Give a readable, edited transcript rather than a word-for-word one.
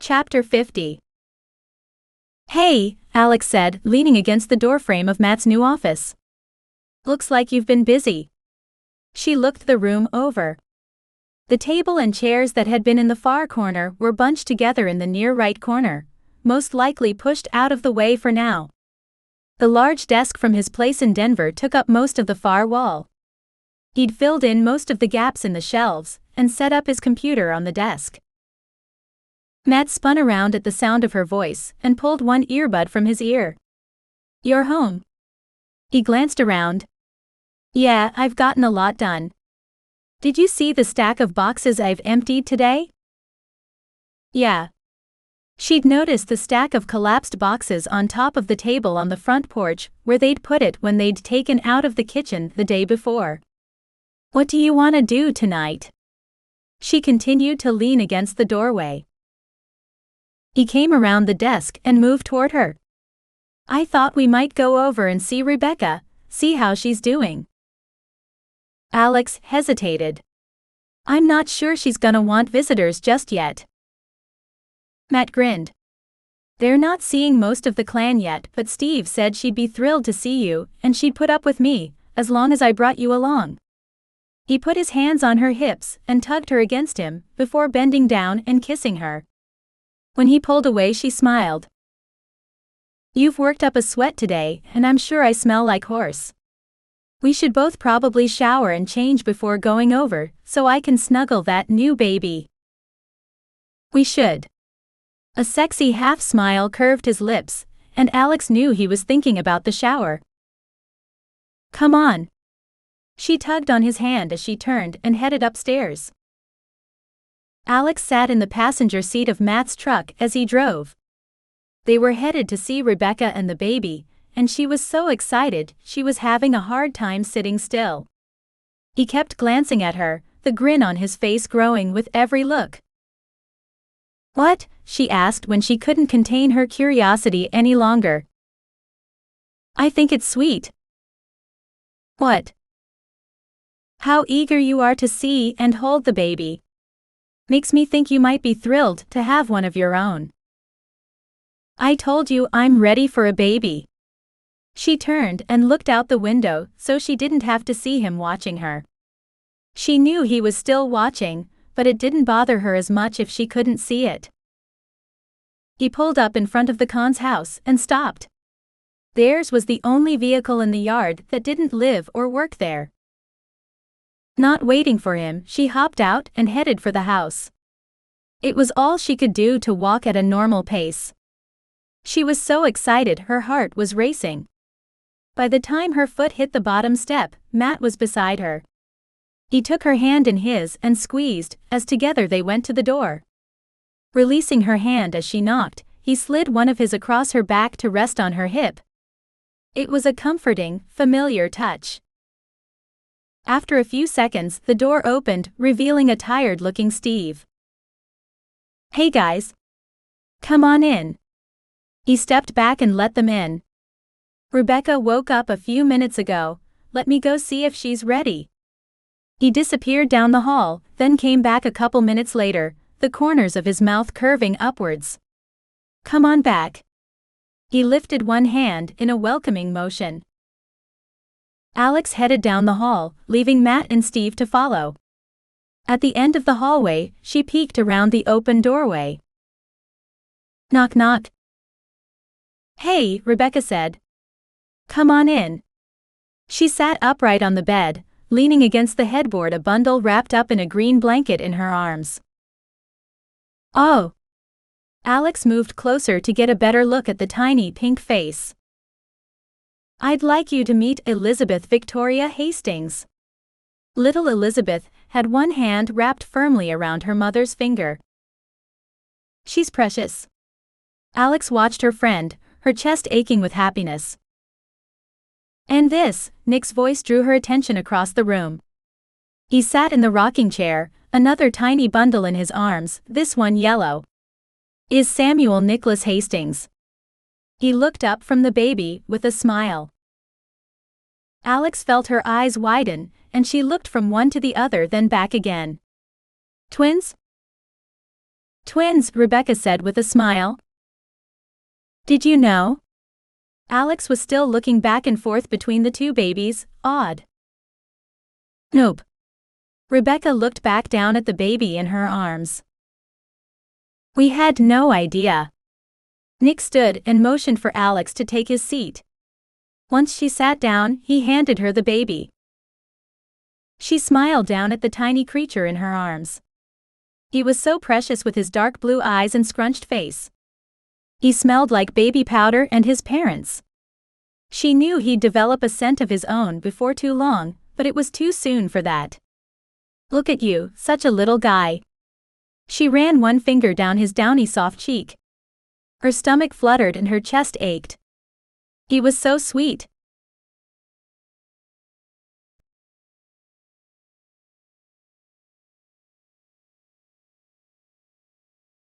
Chapter 50. Hey, Alex said, leaning against the doorframe of Matt's new office. Looks like you've been busy. She looked the room over. The table and chairs that had been in the far corner were bunched together in the near right corner, most likely pushed out of the way for now. The large desk from his place in Denver took up most of the far wall. He'd filled in most of the gaps in the shelves and set up his computer on the desk. Matt spun around at the sound of her voice and pulled one earbud from his ear. You're home. He glanced around. Yeah, I've gotten a lot done. Did you see the stack of boxes I've emptied today? Yeah. She'd noticed the stack of collapsed boxes on top of the table on the front porch where they'd put it when they'd taken out of the kitchen the day before. What do you want to do tonight? She continued to lean against the doorway. He came around the desk and moved toward her. I thought we might go over and see Rebecca, see how she's doing. Alex hesitated. I'm not sure she's gonna want visitors just yet. Matt grinned. They're not seeing most of the clan yet, but Steve said she'd be thrilled to see you and she'd put up with me, as long as I brought you along. He put his hands on her hips and tugged her against him, before bending down and kissing her. When he pulled away, she smiled. You've worked up a sweat today, and I'm sure I smell like horse. We should both probably shower and change before going over, so I can snuggle that new baby. We should. A sexy half-smile curved his lips, and Alex knew he was thinking about the shower. Come on. She tugged on his hand as she turned and headed upstairs. Alex sat in the passenger seat of Matt's truck as he drove. They were headed to see Rebecca and the baby, and she was so excited she was having a hard time sitting still. He kept glancing at her, the grin on his face growing with every look. What? She asked when she couldn't contain her curiosity any longer. I think it's sweet. What? How eager you are to see and hold the baby. Makes me think you might be thrilled to have one of your own. I told you I'm ready for a baby. She turned and looked out the window so she didn't have to see him watching her. She knew he was still watching, but it didn't bother her as much if she couldn't see it. He pulled up in front of the Khan's house and stopped. Theirs was the only vehicle in the yard that didn't live or work there. Not waiting for him, she hopped out and headed for the house. It was all she could do to walk at a normal pace. She was so excited her heart was racing. By the time her foot hit the bottom step, Matt was beside her. He took her hand in his and squeezed, as together they went to the door. Releasing her hand as she knocked, he slid one of his across her back to rest on her hip. It was a comforting, familiar touch. After a few seconds, the door opened, revealing a tired-looking Steve. Hey guys. Come on in. He stepped back and let them in. Rebecca woke up a few minutes ago. Let me go see if she's ready. He disappeared down the hall, then came back a couple minutes later, the corners of his mouth curving upwards. Come on back. He lifted one hand in a welcoming motion. Alex headed down the hall, leaving Matt and Steve to follow. At the end of the hallway, she peeked around the open doorway. Knock knock. Hey, Rebecca said. Come on in. She sat upright on the bed, leaning against the headboard, a bundle wrapped up in a green blanket in her arms. Oh. Alex moved closer to get a better look at the tiny pink face. I'd like you to meet Elizabeth Victoria Hastings. Little Elizabeth had one hand wrapped firmly around her mother's finger. She's precious. Alex watched her friend, her chest aching with happiness. And this, Nick's voice drew her attention across the room. He sat in the rocking chair, another tiny bundle in his arms, this one yellow. Is Samuel Nicholas Hastings. He looked up from the baby with a smile. Alex felt her eyes widen, and she looked from one to the other, then back again. Twins? Twins, Rebecca said with a smile. Did you know? Alex was still looking back and forth between the two babies, awed. Nope. Rebecca looked back down at the baby in her arms. We had no idea. Nick stood and motioned for Alex to take his seat. Once she sat down, he handed her the baby. She smiled down at the tiny creature in her arms. He was so precious with his dark blue eyes and scrunched face. He smelled like baby powder and his parents. She knew he'd develop a scent of his own before too long, but it was too soon for that. Look at you, such a little guy. She ran one finger down his downy soft cheek. Her stomach fluttered and her chest ached. He was so sweet.